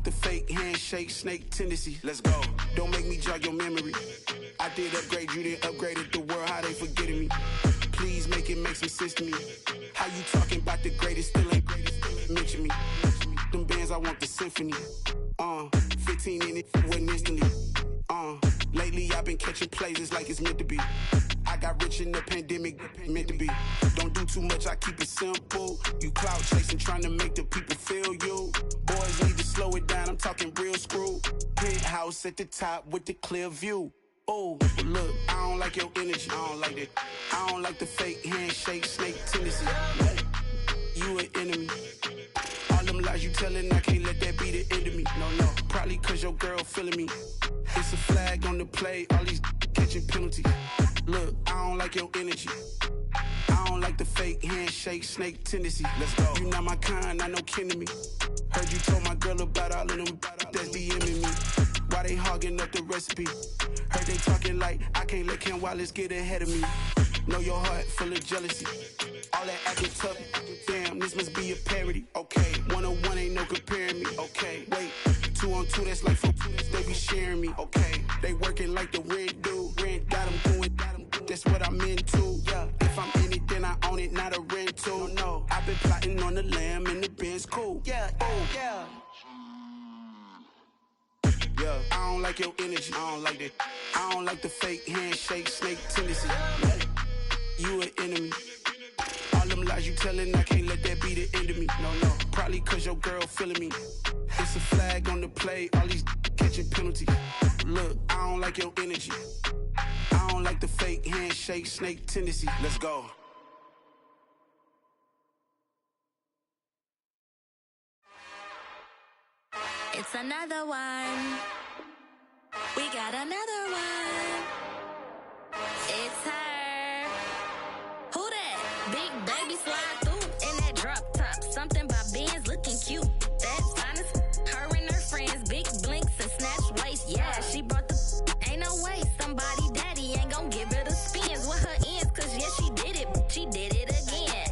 the fake handshake, snake tendency. Let's go. Don't make me jog your memory. I did upgrade, you didn't upgrade it. The world, how they forgetting me. Please make it make some sense to me. How you talking about the greatest, still ain't greatest, mention me. Them bands, I want the symphony. 15 in it, wasn't instantly. Lately I've been catching plays, it's like it's meant to be. I got rich in the pandemic, meant to be. Don't do too much, I keep it simple. You clout chasing, trying to make the people feel you. Boys need to slow it down, I'm talking real screw. Penthouse at the top with the clear view. Oh, look, I don't like your energy, I don't like that. I don't like the fake handshake, snake tendency. You an enemy. All them lies you telling, I can't let that be the end of me. No, probably cause your girl feeling me. It's a flag on the play, all these catching penalties. Look, I don't like your energy. I don't like the fake handshake, snake tendency. Let's go. You not my kind, I know kin to me. Heard you told my girl about all of them that's DMing me. Why they hogging up the recipe? Heard they talking like I can't let Ken Wallace get ahead of me. Know your heart full of jealousy. All that acting tough, damn, this must be a parody. Okay, 1-on-1 ain't no comparing me. Okay, wait, 2-on-2, that's like 4-2, they be sharing me. Okay, they working like the rent do. Rent got them going, that's what I'm into. Yeah, if I'm in it, then I own it, not a rental. No, I've been plotting on the lamb and the Benz cool. Yeah, oh, yeah. Yeah, I don't like your energy, I don't like that. I don't like the fake handshake, snake tendency. You an enemy. All them lies you telling, I can't let that be the end of me. No, probably cause your girl feeling me. It's a flag on the play, all these catching penalties. Look, I don't like your energy. I don't like the fake handshake, snake tendency. Let's go. It's another one. We got another one. It's her. Who that? Big baby slide through in that drop top. Something about Benz looking cute. That's honest. Her and her friends, big blinks and snatch waist. Yeah, she brought the. Ain't no way somebody daddy ain't gon' give her the spins with her ends. Cause yeah, she did it. She did it again.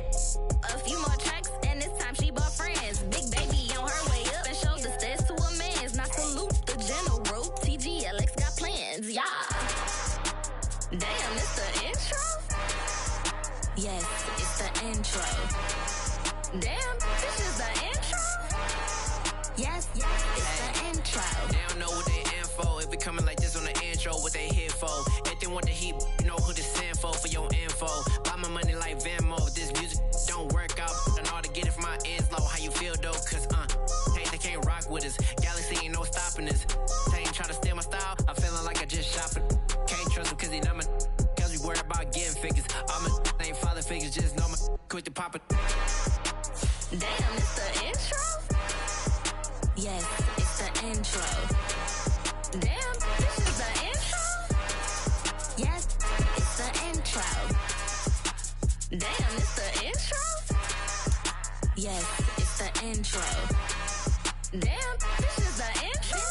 A few more tracks and this time she bought friends. Big baby on her way up and showed the stairs to a man's. Now salute the general. TGLX got plans, yeah. Damn, it's the intro? Yes, it's the intro. Damn, this is the intro? Yes, it's the intro. They don't know what they info. If it coming like this on the intro, what they here for? Everything want the heat, you know who to send for your info. Buy my money like Venmo. This music don't work out. And all to get it from my ends low. How you feel though? Cause they can't rock with us. Galaxy ain't no stopping us. They ain't trying to steal my style. I'm feeling like I just shot for. Can't trust him cause he not my. Cause we worried about getting figures. All my ain't father figures. Just know my quit the pop it. Damn, it's the intro? Yes, it's the intro. Damn, this is the intro? Yes, it's the intro. Damn, it's the intro? Yes, it's the intro. Damn, this is the intro?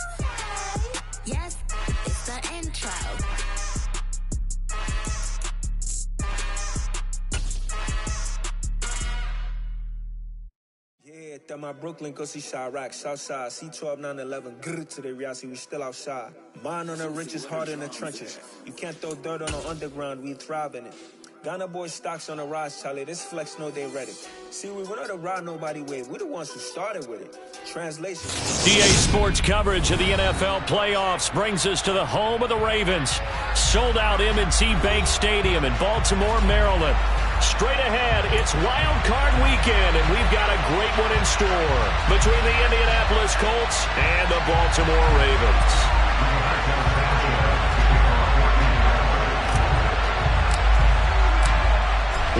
Yes, it's the intro. Yeah, that my Brooklyn, go see Chirac, Southside, C12, 911, grrr to the reality, we still outside. Mine on the riches, heart in the trenches. You can't throw dirt on the underground, we thrive in it. Ghana boy stocks on the rise, Charlie, this flex know they ready. See, we were not to ride nobody with, we're the ones who started with it. Translation. DA Sports coverage of the NFL playoffs brings us to the home of the Ravens. Sold out M&T Bank Stadium in Baltimore, Maryland. Straight ahead, it's Wild Card Weekend, and we've got a great one in store between the Indianapolis Colts and the Baltimore Ravens.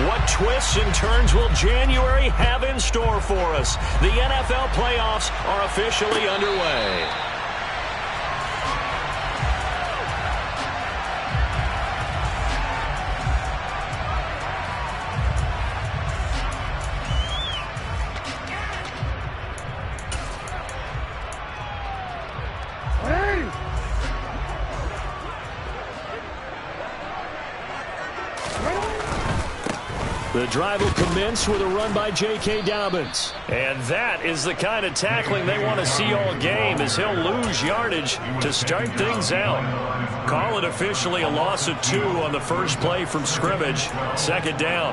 What twists and turns will January have in store for us? The NFL playoffs are officially underway. The drive will commence with a run by J.K. Dobbins. And that is the kind of tackling they want to see all game, as he'll lose yardage to start things out. Call it officially a loss of 2 on the first play from scrimmage. Second down.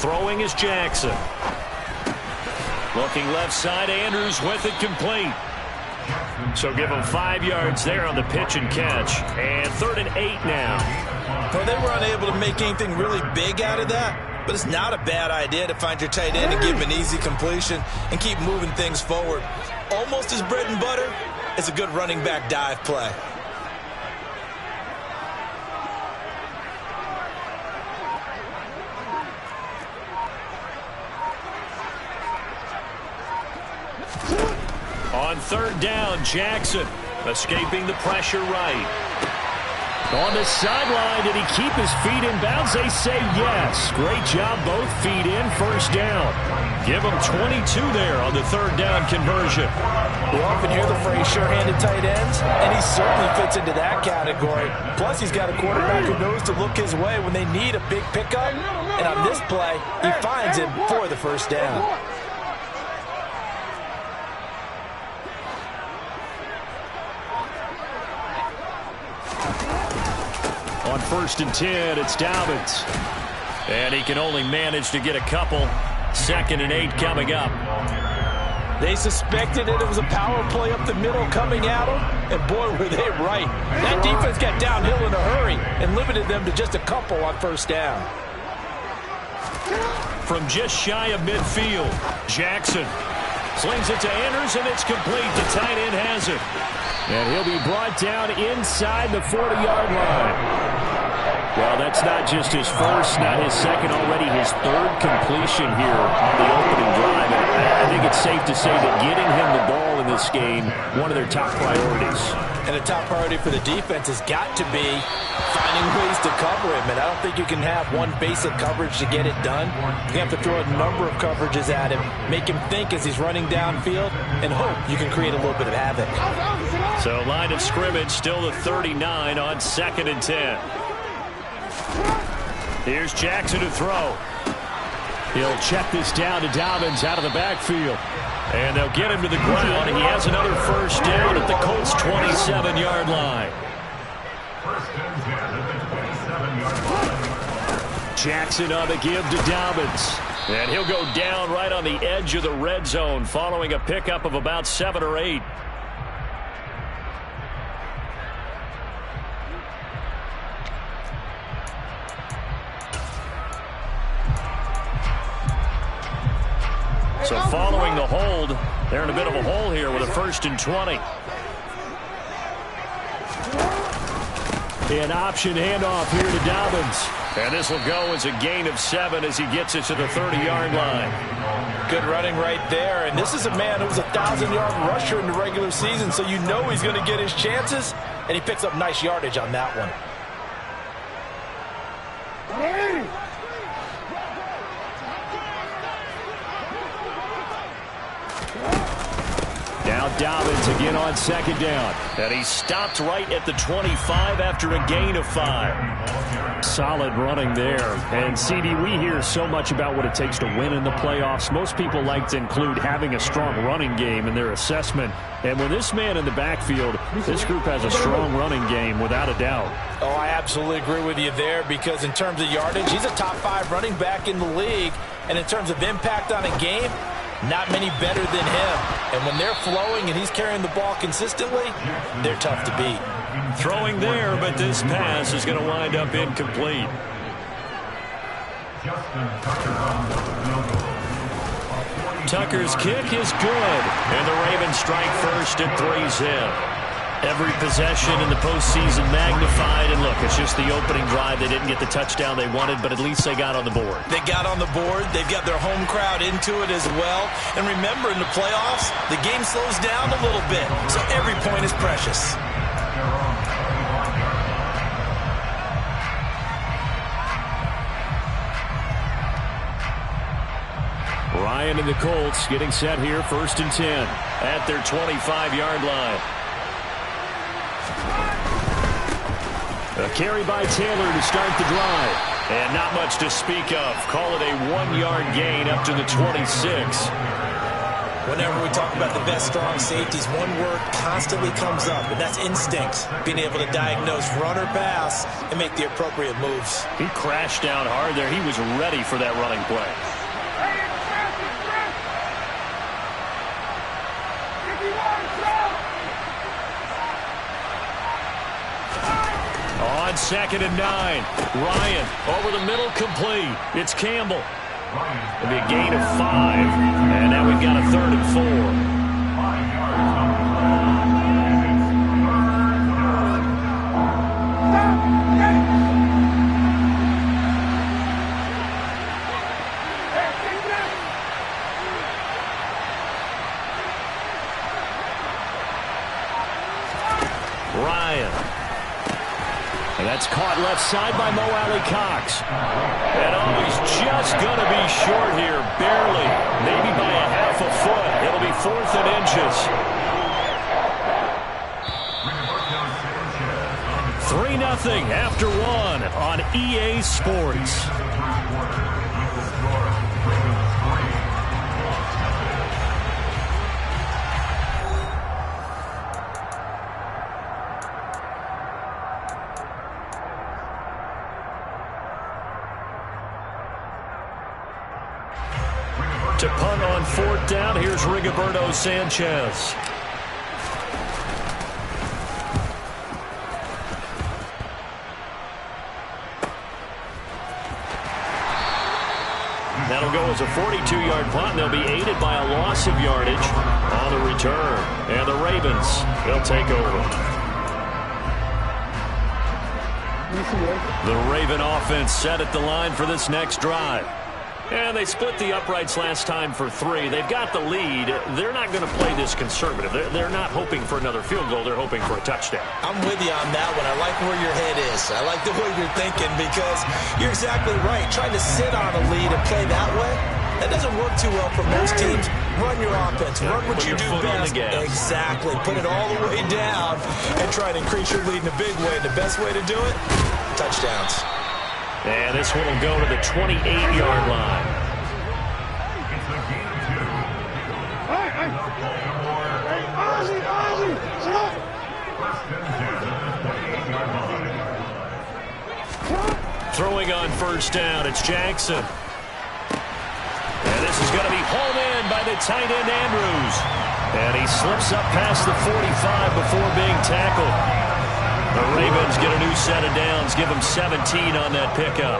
Throwing is Jackson. Looking left side, Andrews with it complete. So give him 5 yards there on the pitch and catch. And 3rd and 8 now. Well, they were unable to make anything really big out of that, but it's not a bad idea to find your tight end and give him an easy completion and keep moving things forward. Almost his bread and butter. It's a good running back dive play. On 3rd down, Jackson escaping the pressure right. On the sideline, did he keep his feet in bounds? They say yes. Great job, both feet in, 1st down. Give him 22 there on the 3rd down conversion. We often hear the phrase sure-handed tight ends, and he certainly fits into that category. Plus, he's got a quarterback who knows to look his way when they need a big pickup. And on this play, he finds him for the 1st down. On 1st and 10, it's Dobbins. And he can only manage to get a couple. 2nd and 8 coming up. They suspected it was a power play up the middle coming at them, and boy, were they right. That defense got downhill in a hurry and limited them to just a couple on 1st down. From just shy of midfield, Jackson slings it to Andrews, and it's complete. The tight end has it. And he'll be brought down inside the 40-yard line. Well, that's not just his first, not his second, already his 3rd completion here on the opening drive. And I think it's safe to say that getting him the ball in this game, one of their top priorities. And the top priority for the defense has got to be finding ways to cover him. And I don't think you can have one basic coverage to get it done. You have to throw a number of coverages at him, make him think as he's running downfield, and hope you can create a little bit of havoc. So line of scrimmage still the 39 on 2nd and 10. Here's Jackson to throw. He'll check this down to Dobbins out of the backfield. And they'll get him to the ground. He has another 1st down at the Colts' 27-yard line. Jackson on the give to Dobbins. And he'll go down right on the edge of the red zone following a pickup of about 7 or 8. So following the hold, they're in a bit of a hole here with a 1st and 20. An option handoff here to Dobbins. And this will go as a gain of 7 as he gets it to the 30-yard line. Good running right there. And this is a man who was a 1,000-yard rusher in the regular season, so you know he's going to get his chances. And he picks up nice yardage on that one. Now Dobbins again on 2nd down. And he stopped right at the 25 after a gain of 5. Solid running there. And, CD, we hear so much about what it takes to win in the playoffs. Most people like to include having a strong running game in their assessment. And with this man in the backfield, this group has a strong running game without a doubt. Oh, I absolutely agree with you there, because in terms of yardage, he's a top 5 running back in the league. And in terms of impact on a game, not many better than him. And when they're flowing and he's carrying the ball consistently, they're tough to beat. Throwing there, but this pass is going to wind up incomplete. Tucker's kick is good. And the Ravens strike first at 3-zip. Every possession in the postseason magnified. And look, it's just the opening drive. They didn't get the touchdown they wanted, but at least they got on the board. They got on the board. They've got their home crowd into it as well. And remember, in the playoffs, the game slows down a little bit. So every point is precious. Ryan and the Colts getting set here, 1st and 10 at their 25-yard line. A carry by Taylor to start the drive. And not much to speak of. Call it a 1-yard gain up to the 26. Whenever we talk about the best strong safeties, one word constantly comes up, and that's instinct. Being able to diagnose run or pass and make the appropriate moves. He crashed down hard there. He was ready for that running play. On 2nd and 9, Ryan over the middle, complete. It's Campbell. It'll be a gain of 5, and now we've got a 3rd and 4. Ryan. And that's caught left side by Mo Alley-Cox. And he's just going to be short here, barely, maybe by a half a foot. It'll be 4th and inches. 3-0 after 1 on EA Sports. To punt on 4th down, here's Rigoberto Sanchez. That'll go as a 42-yard punt, and they'll be aided by a loss of yardage on the return. And the Ravens, they'll take over. The Raven offense set at the line for this next drive. And they split the uprights last time for 3. They've got the lead. They're not going to play this conservative. They're not hoping for another field goal. They're hoping for a touchdown. I'm with you on that one. I like where your head is. I like the way you're thinking because you're exactly right. Trying to sit on a lead and play that way, that doesn't work too well for most teams. Run your offense. Run what you do best. Exactly. Put it all the way down and try to increase your lead in a big way. The best way to do it, touchdowns. And this one will go to the 28-yard line. Throwing on 1st down, it's Jackson. And this is going to be hauled in by the tight end Andrews. And he slips up past the 45 before being tackled. The Ravens get a new set of downs, give them 17 on that pickup.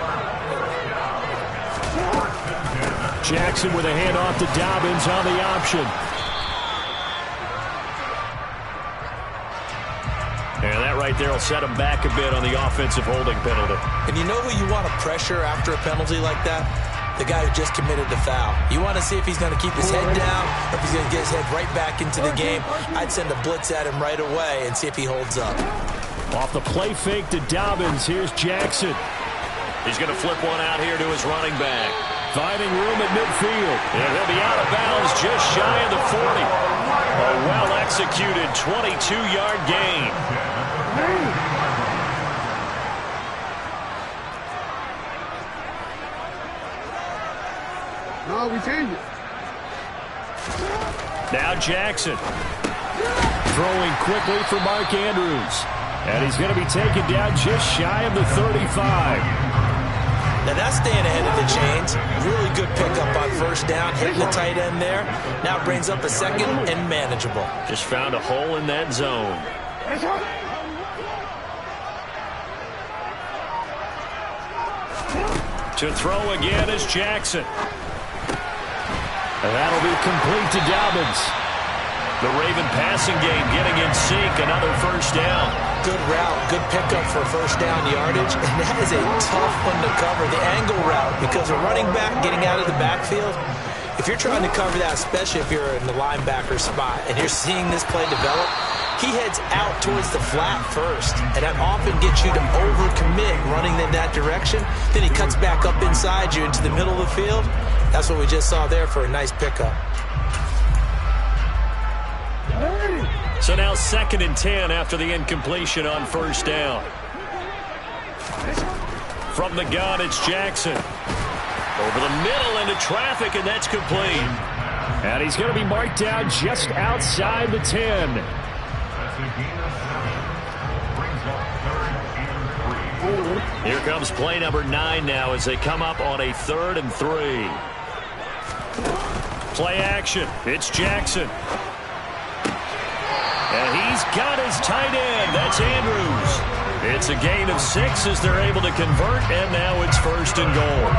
Jackson with a handoff to Dobbins on the option. And that right there will set him back a bit on the offensive holding penalty. And you know who you want to pressure after a penalty like that? The guy who just committed the foul. You want to see if he's going to keep his head down or if he's going to get his head right back into the game. I'd send a blitz at him right away and see if he holds up. Off the play fake to Dobbins, here's Jackson. He's going to flip one out here to his running back. Finding room at midfield. And he'll be out of bounds just shy of the 40. A well-executed 22-yard gain. No, we changed it. Now Jackson. Throwing quickly for Mark Andrews. And he's going to be taken down just shy of the 35. Now that's staying ahead of the chains. Really good pickup on 1st down, hitting the tight end there. Now brings up a 2nd and manageable. Just found a hole in that zone. To throw again is Jackson. And that'll be complete to Dobbins. The Raven passing game getting in sync, another 1st down. Good route, good pickup for 1st down yardage, and that is a tough one to cover, the angle route, because a running back getting out of the backfield, if you're trying to cover that, especially if you're in the linebacker spot, and you're seeing this play develop, he heads out towards the flat first, and that often gets you to overcommit running in that direction. Then he cuts back up inside you into the middle of the field. That's what we just saw there for a nice pickup. So now 2nd and 10 after the incompletion on first down. From the gun, it's Jackson. Over the middle into traffic, and that's complete. And he's going to be marked down just outside the 10. Here comes play number 9 now as they come up on a 3rd and 3. Play action. It's Jackson. And he's got his tight end. That's Andrews. It's a gain of 6 as they're able to convert, and now it's 1st and goal.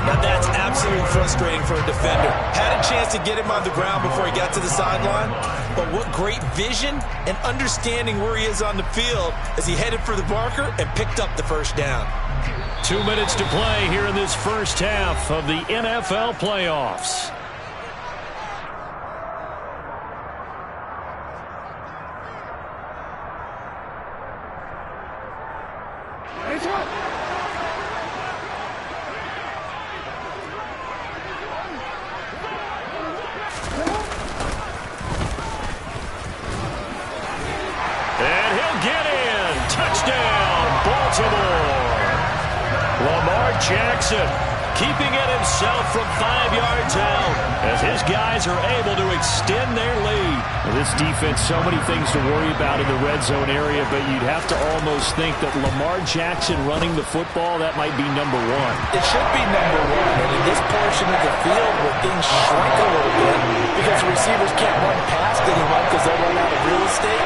Now that's absolutely frustrating for a defender. Had a chance to get him on the ground before he got to the sideline, but what great vision and understanding where he is on the field as he headed for the marker and picked up the first down. 2 minutes to play here in this first half of the NFL playoffs. Jackson keeping it himself from 5 yards out as his guys are able to extend their lead. Well, this defense, so many things to worry about in the red zone area, but you'd have to almost think that Lamar Jackson running the football, that might be number 1. It should be number 1, and in this portion of the field where things shrink a little bit because the receivers can't run past anyone because they'll run out of real estate,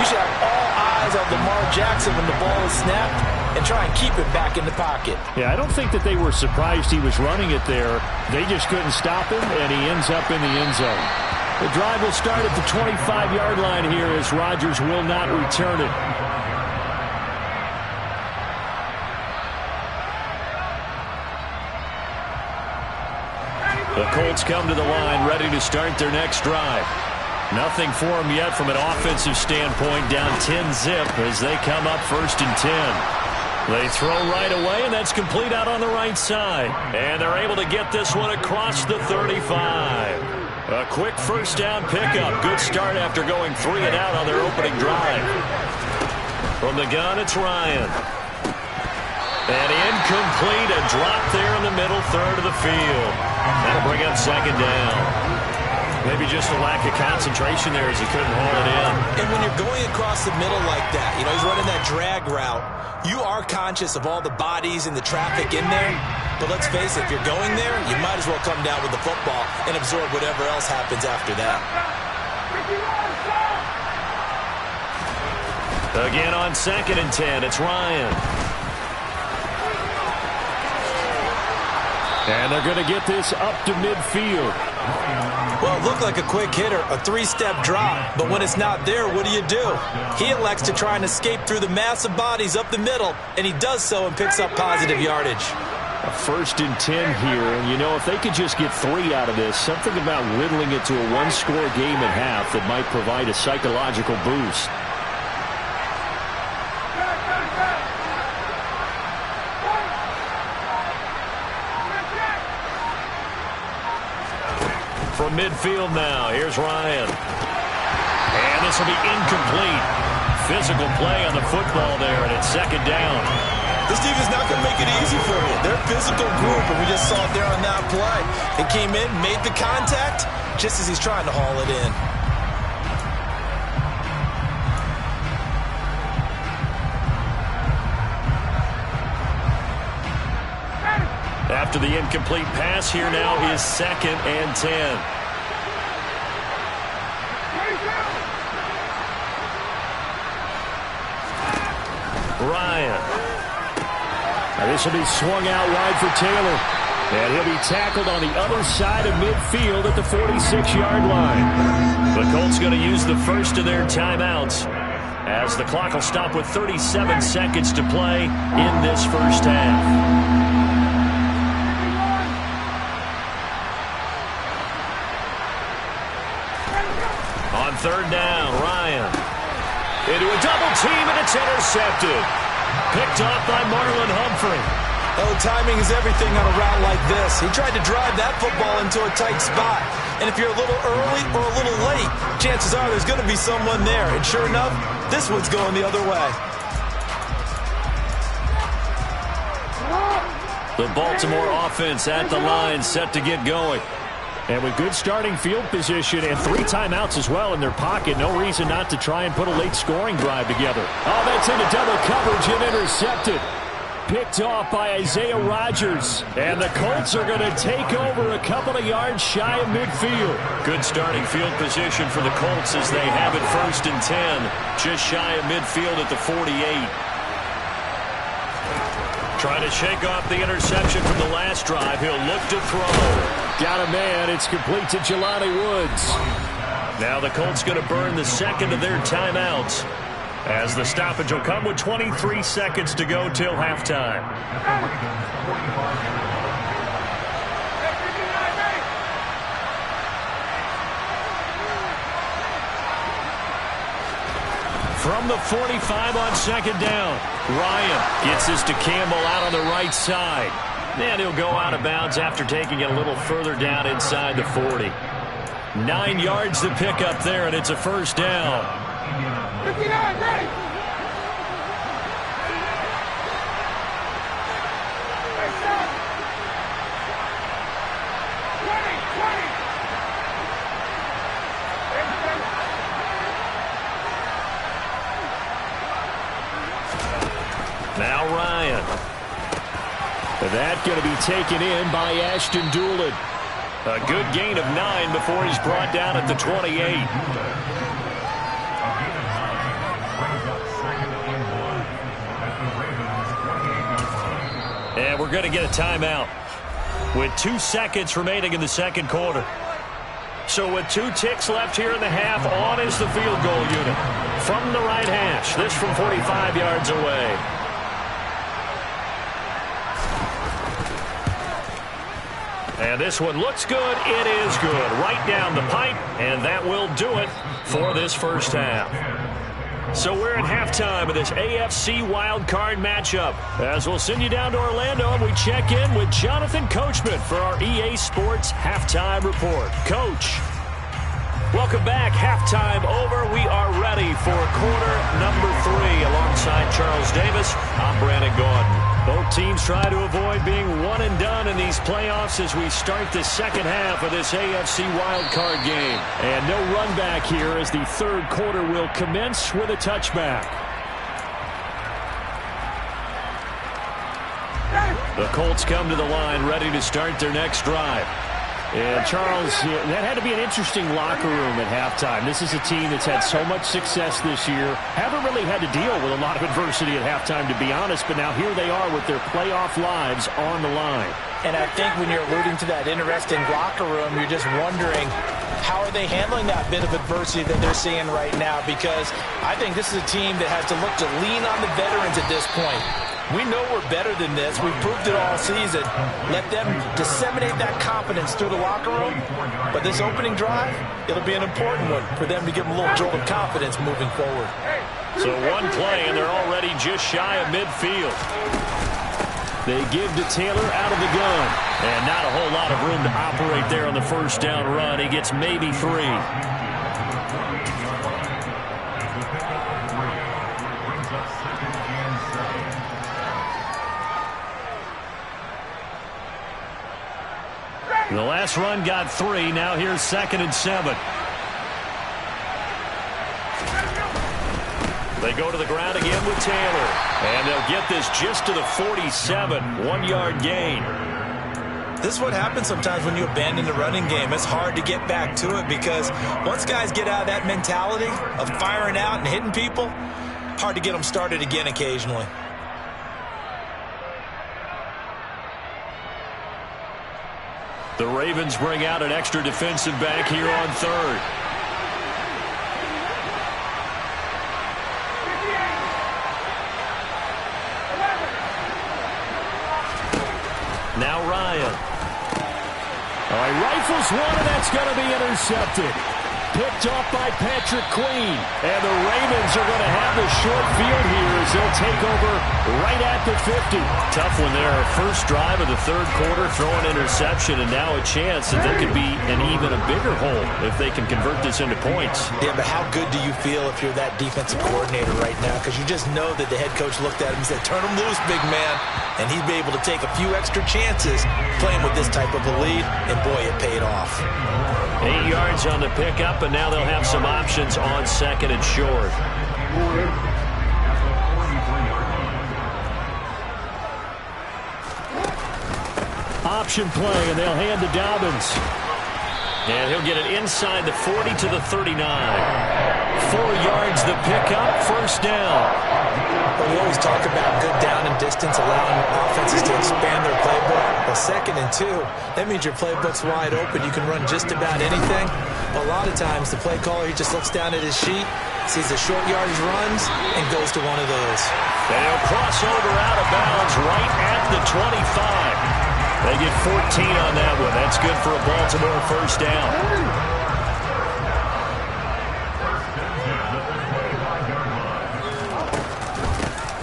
you should have all eyes on Lamar Jackson when the ball is snapped and try and keep it back in the pocket. Yeah, I don't think that they were surprised he was running it there. They just couldn't stop him, and he ends up in the end zone. The drive will start at the 25-yard line here as Rodgers will not return it. The Colts come to the line ready to start their next drive. Nothing for them yet from an offensive standpoint, down 10-zip as they come up 1st and 10. They throw right away, and that's complete out on the right side. And they're able to get this one across the 35. A quick first down pickup. Good start after going 3 and out on their opening drive. From the gun, it's Ryan. And incomplete, a drop there in the middle third of the field. That'll bring up 2nd down. Maybe just a lack of concentration there as he couldn't haul it in. And when you're going across the middle like that, he's running that drag route, you are conscious of all the bodies and the traffic in there. But let's face it, if you're going there, you might as well come down with the football and absorb whatever else happens after that. Again on 2nd and 10, it's Ryan. And they're going to get this up to midfield. Well, it looked like a quick hitter, a 3-step drop. But when it's not there, what do? He elects to try and escape through the massive bodies up the middle, and he does so and picks up positive yardage. A 1st and 10 here, and if they could just get 3 out of this, something about whittling it to a 1-score game at half that might provide a psychological boost. From midfield now, here's Ryan. And this will be incomplete. Physical play on the football there, and it's 2nd down. This defense is not going to make it easy for you. They're a physical group, and we just saw it there on that play. They came in, made the contact, just as he's trying to haul it in. After the incomplete pass, here now is 2nd and 10. Ryan. Now this will be swung out wide for Taylor. And he'll be tackled on the other side of midfield at the 46-yard line. The Colts going to use the first of their timeouts as the clock will stop with 37 seconds to play in this first half. On 3rd down, Ryan. Into a double team, and it's intercepted. Picked off by Marlon Humphrey. Oh, timing is everything on a route like this. He tried to drive that football into a tight spot. And if you're a little early or a little late, chances are there's going to be someone there. And sure enough, this one's going the other way. The Baltimore offense at the line, set to get going. And with good starting field position and 3 timeouts as well in their pocket, no reason not to try and put a late scoring drive together. Oh, that's into double coverage and intercepted. Picked off by Isaiah Rodgers. And the Colts are going to take over a couple of yards shy of midfield. Good starting field position for the Colts as they have it 1st and 10. Just shy of midfield at the 48. Trying to shake off the interception from the last drive. He'll look to throw. Got a man. It's complete to Jelani Woods. Now the Colts going to burn the second of their timeouts, as the stoppage will come with 23 seconds to go till halftime. From the 45 on 2nd down, Ryan gets this to Campbell out on the right side. And he'll go out of bounds after taking it a little further down inside the 40. 9 yards to pick up there, and it's a 1st down. 59, ready. Now Ryan. That going to be taken in by Ashton Doolin. A good gain of 9 before he's brought down at the 28. And we're going to get a timeout with 2 seconds remaining in the 2nd quarter. So with 2 ticks left here in the half, on is the field goal unit from the right hash. This from 45 yards away. And this one looks good. It is good. Right down the pipe, and that will do it for this 1st half. So we're at halftime of this AFC wildcard matchup, as we'll send you down to Orlando and we check in with Jonathan Coachman for our EA Sports Halftime Report. Coach, welcome back. Halftime over. We are ready for quarter number 3. Alongside Charles Davis, I'm Brandon Gordon. Both teams try to avoid being one and done in these playoffs as we start the 2nd half of this AFC wildcard game. And no run back here as the 3rd quarter will commence with a touchback. The Colts come to the line ready to start their next drive. And Charles, that had to be an interesting locker room at halftime. This is a team that's had so much success this year. Haven't really had to deal with a lot of adversity at halftime, to be honest, but now here they are with their playoff lives on the line. And I think when you're alluding to that interesting locker room, you're just wondering, how are they handling that bit of adversity that they're seeing right now? Because I think this is a team that has to look to lean on the veterans at this point. We know we're better than this. We've proved it all season. Let them disseminate that confidence through the locker room. But this opening drive, it'll be an important one for them to give them a little jolt of confidence moving forward. So one play, and they're already just shy of midfield. They give to Taylor out of the gun. And not a whole lot of room to operate there on the 1st down run. He gets maybe 3. The last run got 3. Now here's 2nd and 7. They go to the ground again with Taylor. And they'll get this just to the 47. 1-yard gain. This is what happens sometimes when you abandon the running game. It's hard to get back to it because once guys get out of that mentality of firing out and hitting people, hard to get them started again occasionally. The Ravens bring out an extra defensive back here on 3rd. Now Ryan. All right, rifles one, and that's going to be intercepted. picked off by Patrick Queen. And the Ravens are going to have the short field here as they'll take over right at the 50. Tough one there. First drive of the third quarter, throw an interception, and now a chance that there could be an even a bigger hole if they can convert this into points. Yeah, but how good do you feel if you're that defensive coordinator right now? Because you just know that the head coach looked at him and said, turn him loose, big man. And he'd be able to take a few extra chances playing with this type of a lead, and boy, it paid off. 8 yards on the pickup, and now they'll have some options on second and short. Option play, and they'll hand to Dobbins. And he'll get it inside the 40 to the 39. 4 yards the pickup, first down. Well, we always talk about good down and distance, allowing offenses to expand their playbook. Well, 2nd and 2, that means your playbook's wide open. You can run just about anything. But a lot of times, the play caller, he just looks down at his sheet, sees the short yardage runs, and goes to one of those. They'll cross over out of bounds right at the 25. They get 14 on that one. That's good for a Baltimore first down.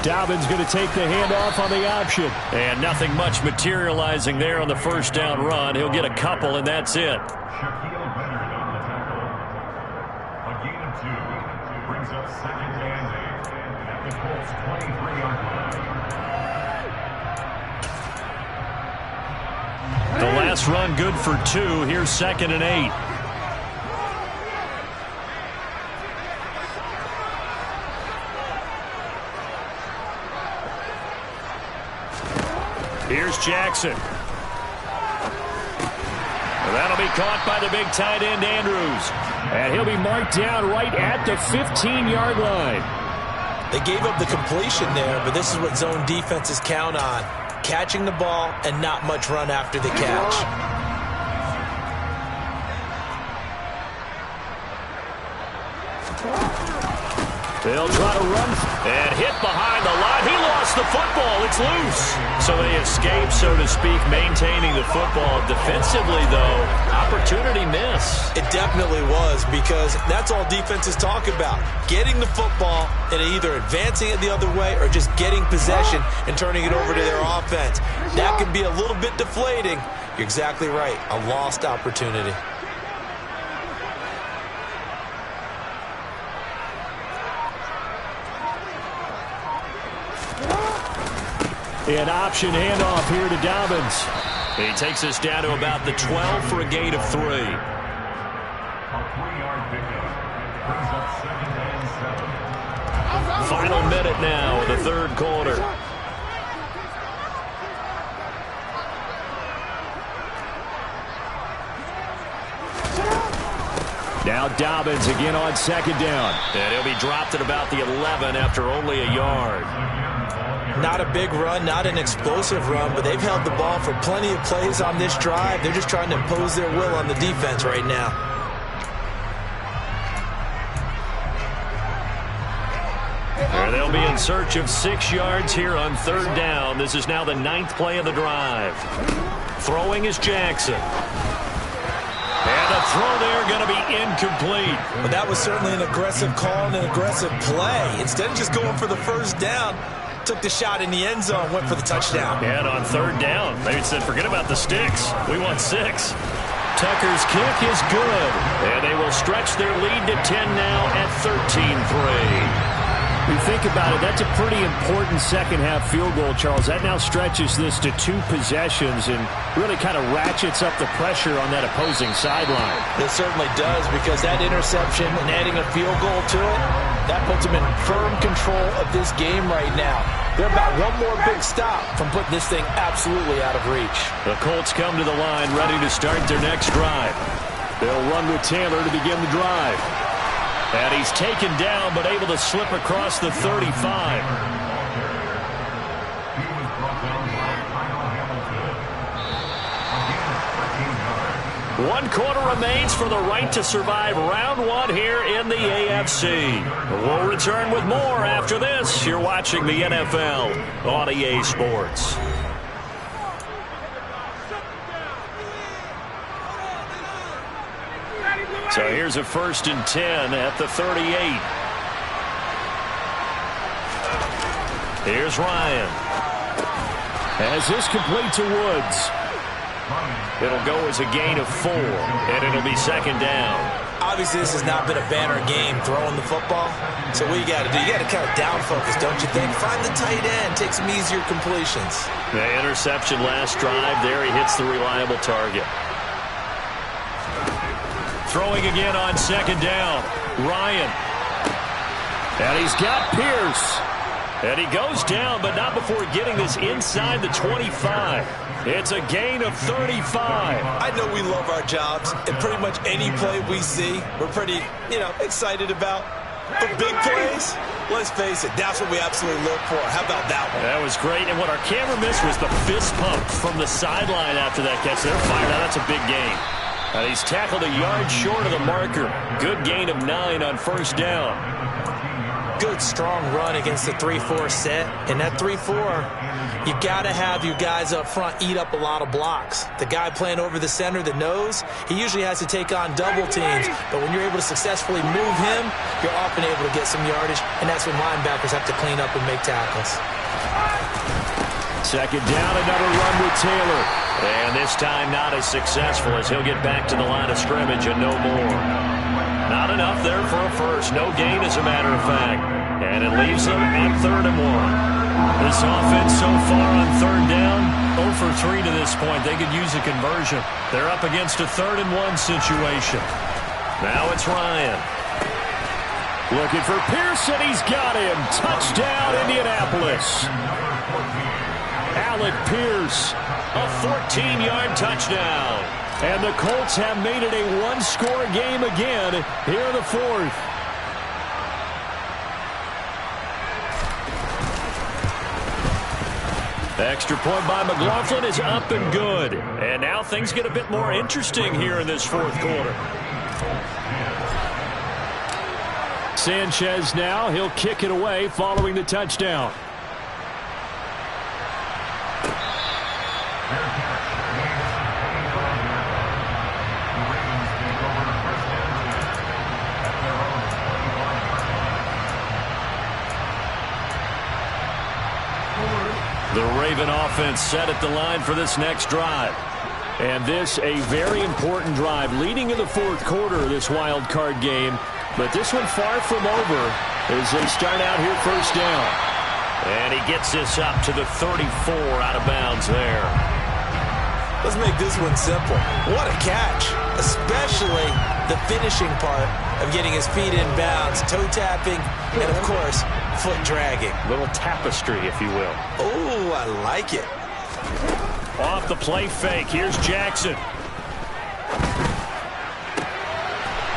Dobbins going to take the handoff on the option. And nothing much materializing there on the first down run. He'll get a couple, and that's it. The last run good for 2. Here's 2nd and 8. Here's Jackson. That'll be caught by the big tight end, Andrews. And he'll be marked down right at the 15-yard line. They gave up the completion there, but this is what zone defenses count on. Catching the ball and not much run after the catch. They'll try to run and hit behind the line. He lost the football. It's loose. So they escape, so to speak, maintaining the football. Defensively, though, opportunity miss. It definitely was, because that's all defenses talk about. Getting the football and either advancing it the other way or just getting possession and turning it over to their offense. That can be a little bit deflating. You're exactly right. A lost opportunity. An option handoff here to Dobbins. He takes us down to about the 12 for a gain of 3. Final minute now of the third quarter. Now Dobbins again on 2nd down. And he'll be dropped at about the 11 after only a yard. Not a big run, not an explosive run, but they've held the ball for plenty of plays on this drive. They're just trying to impose their will on the defense right now. They'll be in search of 6 yards here on 3rd down. This is now the 9th play of the drive. Throwing is Jackson. And the throw there going to be incomplete. But that was certainly an aggressive call and an aggressive play. Instead of just going for the first down, took the shot in the end zone, went for the touchdown. And on 3rd down, they said, forget about the sticks. We want 6. Tucker's kick is good. And they will stretch their lead to 10 now at 13-3. You think about it, that's a pretty important second-half field goal, Charles. That now stretches this to 2 possessions and really kind of ratchets up the pressure on that opposing sideline. It certainly does, because that interception and adding a field goal to it, that puts them in firm control of this game right now. They're about one more big stop from putting this thing absolutely out of reach. The Colts come to the line ready to start their next drive. They'll run with Taylor to begin the drive. And he's taken down, but able to slip across the 35. One quarter remains for the right to survive round 1 here in the AFC. We'll return with more after this. You're watching the NFL on EA Sports. So here's a 1st and 10 at the 38. Here's Ryan. As this complete to Woods. It'll go as a gain of 4, and it'll be 2nd down. Obviously, this has not been a banner game throwing the football. So what you got to do, you got to kind of down focus, don't you think? Find the tight end, take some easier completions. The interception last drive there. He hits the reliable target. Throwing again on 2nd down. Ryan. And he's got Pierce. And he goes down, but not before getting this inside the 25. It's a gain of 35. I know we love our jobs, and pretty much any play we see, we're pretty, excited about. But big plays, let's face it, that's what we absolutely look for. How about that one? That was great, and what our camera missed was the fist pump from the sideline after that catch. They're fired out. That's a big gain. He's tackled a yard short of the marker. Good gain of 9 on 1st down. Good, strong run against the 3-4 set. And that 3-4, you got to have your guys up front eat up a lot of blocks. The guy playing over the center, the nose, he usually has to take on double teams. But when you're able to successfully move him, you're often able to get some yardage. And that's when linebackers have to clean up and make tackles. 2nd down, another run with Taylor. And this time not as successful as he'll get back to the line of scrimmage and no more. Not enough there for a first. No gain, as a matter of fact. And it leaves them at 3rd and 1. This offense so far on 3rd down, 0 for 3 to this point. They could use a conversion. They're up against a 3rd and 1 situation. Now it's Ryan. Looking for Pearson. He's got him. Touchdown, Indianapolis. Alec Pierce, a 14-yard touchdown. And the Colts have made it a one-score game again here in the 4th. Extra point by McLaughlin is up and good. And now things get a bit more interesting here in this 4th quarter. Sanchez now, he'll kick it away following the touchdown. The Raven offense set at the line for this next drive. And this a very important drive leading in the 4th quarter of this wild card game. But this one far from over as they start out here 1st down. And he gets this up to the 34 out of bounds there. Let's make this one simple. What a catch, especially the finishing part of getting his feet in bounds, toe tapping, and of course, foot dragging. Little tapestry, if you will. Oh, I like it. Off the play fake, here's Jackson.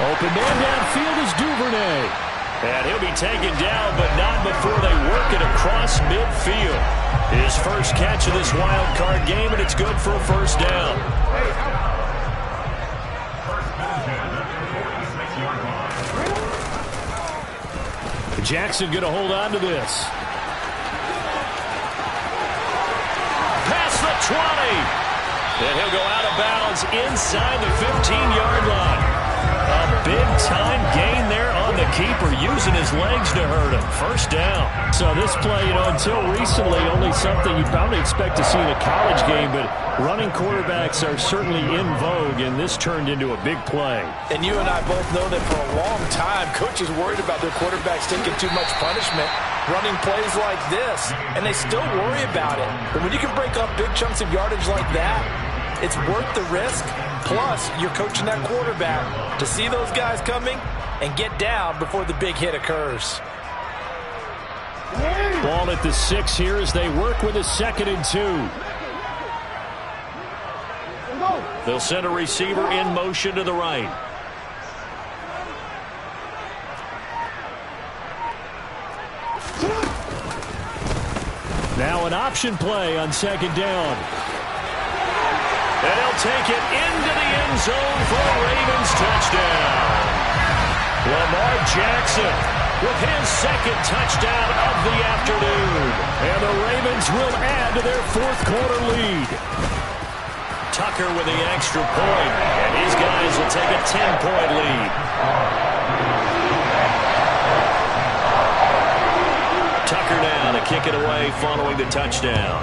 Open man downfield is Duvernay. And he'll be taken down, but not before they work it across midfield. His first catch of this wild card game, and it's good for a 1st down. Jackson going to hold on to this. Past the 20. And he'll go out of bounds inside the 15-yard line. A big-time gain there on the keeper, using his legs to hurt him. 1st down. So this play, until recently, only something you'd probably expect to see in a college game, but running quarterbacks are certainly in vogue, and this turned into a big play. And you and I both know that for a long time, coaches worried about their quarterbacks taking too much punishment, running plays like this, and they still worry about it. But when you can break up big chunks of yardage like that, it's worth the risk. Plus, you're coaching that quarterback to see those guys coming and get down before the big hit occurs. Ball at the 6 here as they work with a 2nd and 2. They'll send a receiver in motion to the right. Now an option play on 2nd down. And he'll take it into the end zone for a Ravens touchdown. Lamar Jackson with his 2nd touchdown of the afternoon. And the Ravens will add to their 4th quarter lead. Tucker with the extra point. And these guys will take it 10-point lead. Tucker now to kick it away following the touchdown.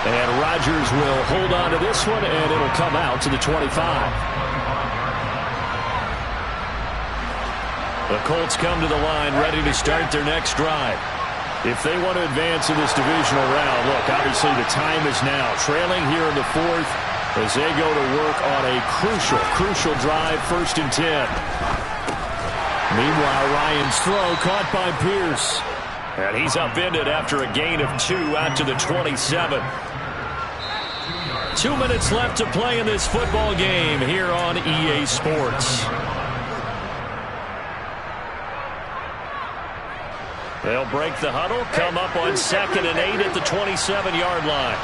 And Rodgers will hold on to this one, and it'll come out to the 25. The Colts come to the line ready to start their next drive. If they want to advance in this divisional round, look, obviously the time is now. Trailing here in the fourth as they go to work on a crucial drive, 1st and 10. Meanwhile, Ryan's throw caught by Pierce. And he's upended after a gain of 2 out to the 27. 2 minutes left to play in this football game here on EA Sports. They'll break the huddle, come up on 2nd and 8 at the 27-yard line.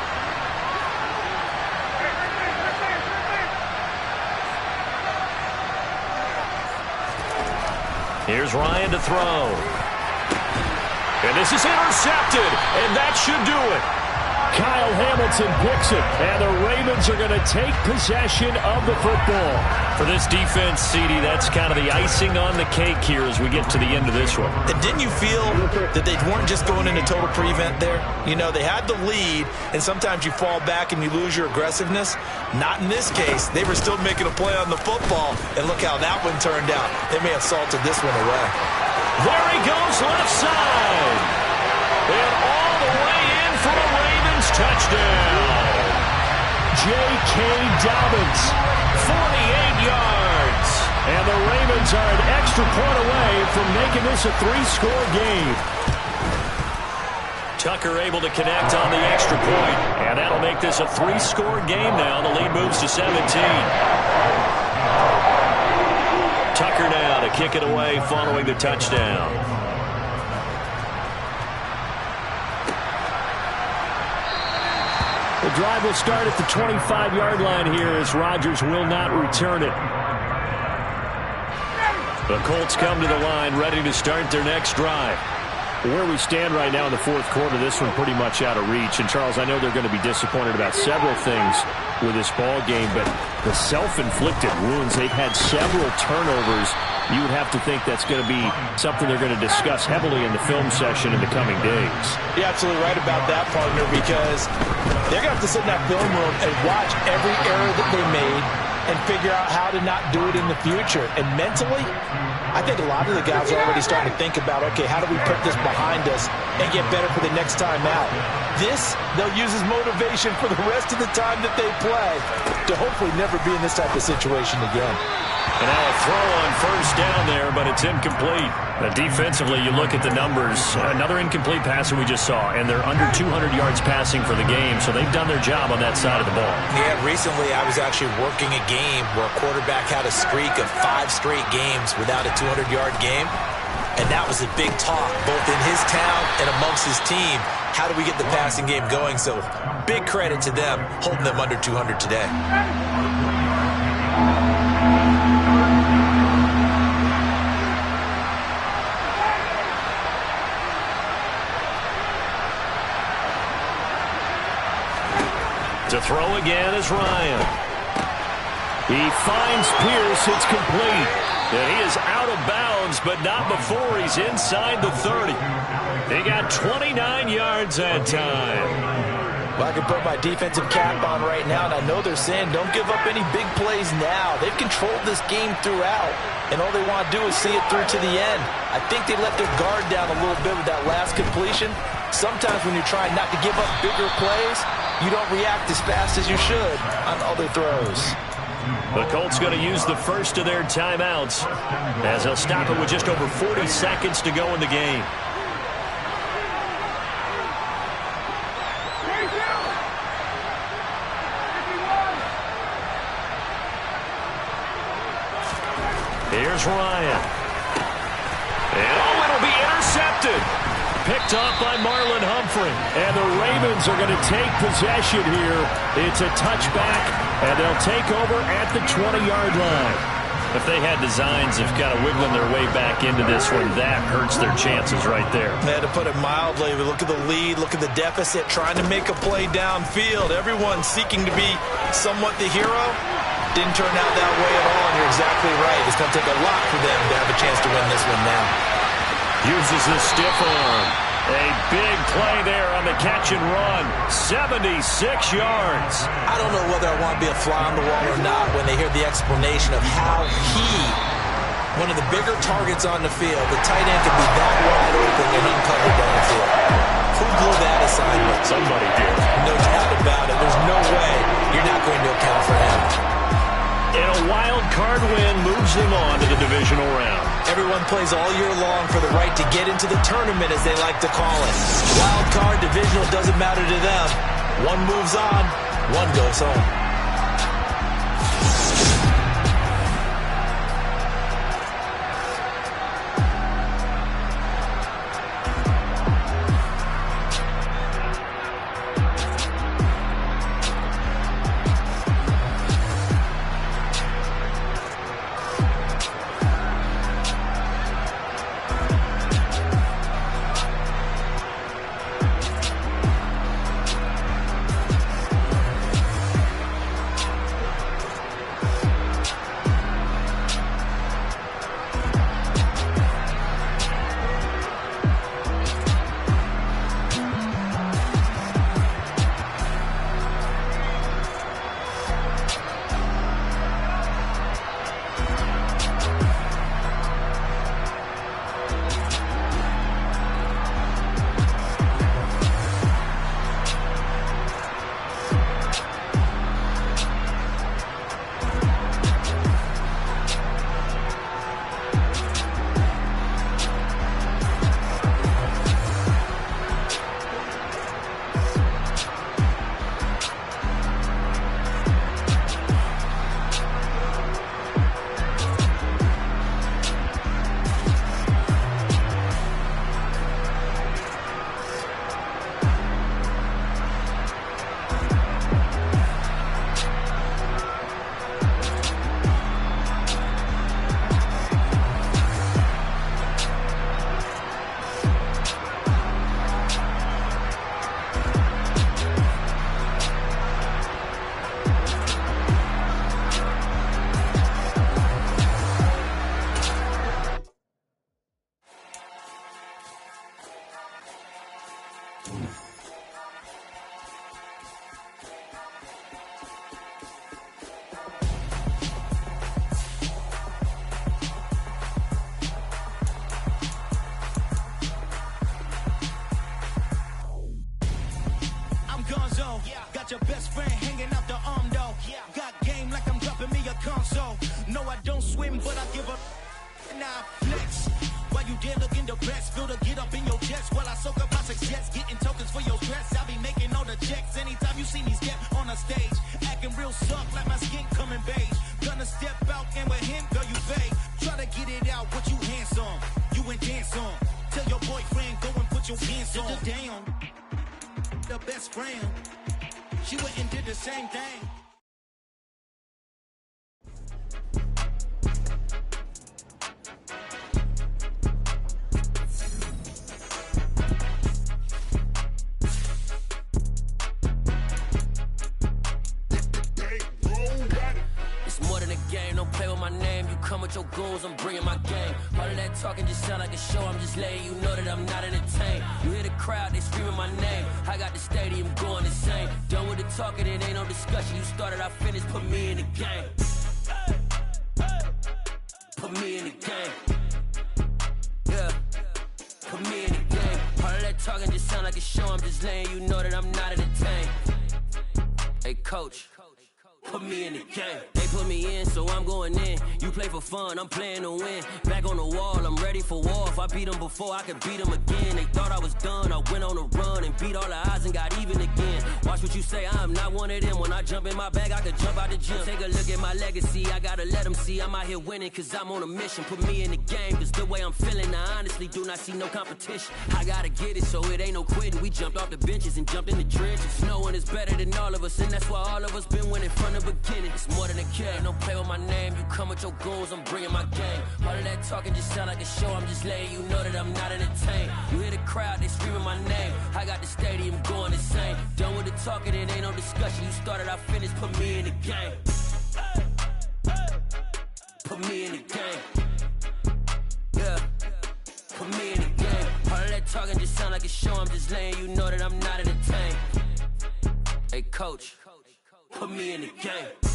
Here's Ryan to throw. And this is intercepted, and that should do it. Kyle Hamilton picks it, and the Ravens are going to take possession of the football. For this defense, CD, that's kind of the icing on the cake here as we get to the end of this one. And didn't you feel that they weren't just going into total prevent there? You know, they had the lead, and sometimes you fall back and you lose your aggressiveness. Not in this case. They were still making a play on the football, and look how that one turned out. They may have salted this one away. There he goes, left side. And all the way in for a Ravens touchdown. J.K. Dobbins, 48 yards. And the Ravens are an extra point away from making this a 3-score game. Tucker able to connect on the extra point. And that'll make this a 3-score game now. The lead moves to 17. Tucker now to kick it away following the touchdown. The drive will start at the 25-yard line here as Rodgers will not return it. The Colts come to the line ready to start their next drive. Where we stand right now in the fourth quarter, this one pretty much out of reach. And, Charles, I know they're going to be disappointed about several things with this ball game, but the self-inflicted wounds, they've had several turnovers. You would have to think that's going to be something they're going to discuss heavily in the film session in the coming days. You're absolutely right about that, partner, because they're going to have to sit in that film room and watch every error that they made and figure out how to not do it in the future. And mentally, I think a lot of the guys are already starting to think about, okay, how do we put this behind us and get better for the next time out? This, they'll use as motivation for the rest of the time that they play to hopefully never be in this type of situation again. And now a throw on 1st down there, but it's incomplete. Defensively, you look at the numbers. Another incomplete passer we just saw, and they're under 200 yards passing for the game, so they've done their job on that side of the ball. Yeah, recently I was actually working a game where a quarterback had a streak of 5 straight games without a 200-yard game, and that was a big talk, both in his town and amongst his team. How do we get the passing game going? So big credit to them, holding them under 200 today. To throw again is Ryan. He finds Pierce. It's complete. And he is out of bounds, but not before he's inside the 30. They got 29 yards that time. Well, I can put my defensive cap on right now, and I know they're saying don't give up any big plays now. They've controlled this game throughout, and all they want to do is see it through to the end. I think they let their guard down a little bit with that last completion. Sometimes when you're trying not to give up bigger plays, you don't react as fast as you should on other throws. The Colts going to use the first of their timeouts as they'll stop it with just over 40 seconds to go in the game. Here's Ryan. And it'll be intercepted. Picked off by Marlon Humphrey. And the Ravens are going to take possession here. It's a touchback, and they'll take over at the 20-yard line. If they had designs of kind of wiggling their way back into this one, that hurts their chances right there. To put it mildly, we look at the lead, look at the deficit, trying to make a play downfield. Everyone seeking to be somewhat the hero. Didn't turn out that way at all, and you're exactly right. It's going to take a lot for them to have a chance to win this one now. Uses the stiff arm. A big play there on the catch and run. 76 yards. I don't know whether I want to be a fly on the wall or not when they hear the explanation of how one of the bigger targets on the field, the tight end can be that wide open and uncovered down the field. Who blew that assignment? Somebody did. No doubt about it. There's no way you're not going to account for him. And a wild card win moves them on to the divisional round. Everyone plays all year long for the right to get into the tournament, as they like to call it. Wild card, divisional, doesn't matter to them. One moves on, one goes home. Your best friend hanging out the arm though. Got game like I'm dropping me a console. No, I don't swim, but I give up. Now flex. While you there looking depressed, feel the get up in your chest while I soak up my success. Getting tokens for your stress. I'll be making all the checks anytime you see me step on a stage. Acting real soft like my skin coming beige. Gonna step out and with him, girl, you fade. Try to get it out, what you handsome. You ain't dance on. Tell your boyfriend, go and put your pants on. Down. The best friend. She went and did the same thing. It's more than a game, don't play with my name. You come with your goons, I'm bringing my game. All of that talking just sound like a show, I'm just letting you know that I'm not entertained. You hear the crowd, they screaming my name. I got the stadium going insane. Done with the talking, it ain't no discussion. You started, I finished, put me in the game. Put me in the game. Yeah, put me in the game. All of that talking just sound like a show, I'm just letting you know that I'm not entertained. Hey coach, put me in the game. They put me in, so I'm going in. You play for fun, I'm playing to win. Back on the wall, I'm ready for war. If I beat them before, I could beat them again. They thought I was done, I went on a run and beat all the odds and got even again. Watch what you say, I'm not one of them. When I jump in my bag, I could jump out the gym. Take a look at my legacy, I gotta let them see I'm out here winning, cause I'm on a mission. Put me in the game, cause the way I'm feeling, I honestly do not see no competition. I gotta get it, so it ain't no quitting. We jumped off the benches and jumped in the trenches. No one is is better than all of us, and that's why all of us been winning from the beginning. It's more than a kid, don't play with my name. You come with your goons, I'm bringing my game. All of that talking just sound like a show, I'm just letting you know that I'm not entertained. You hear the crowd, they screaming my name. I got the stadium going insane. Done with the talking, it ain't no discussion. You started, I finished, put me in the game. Put me in the game. Yeah, put me in the game. All of that talking just sound like a show, I'm just letting you know that I'm not entertained. Hey coach, put me in the game.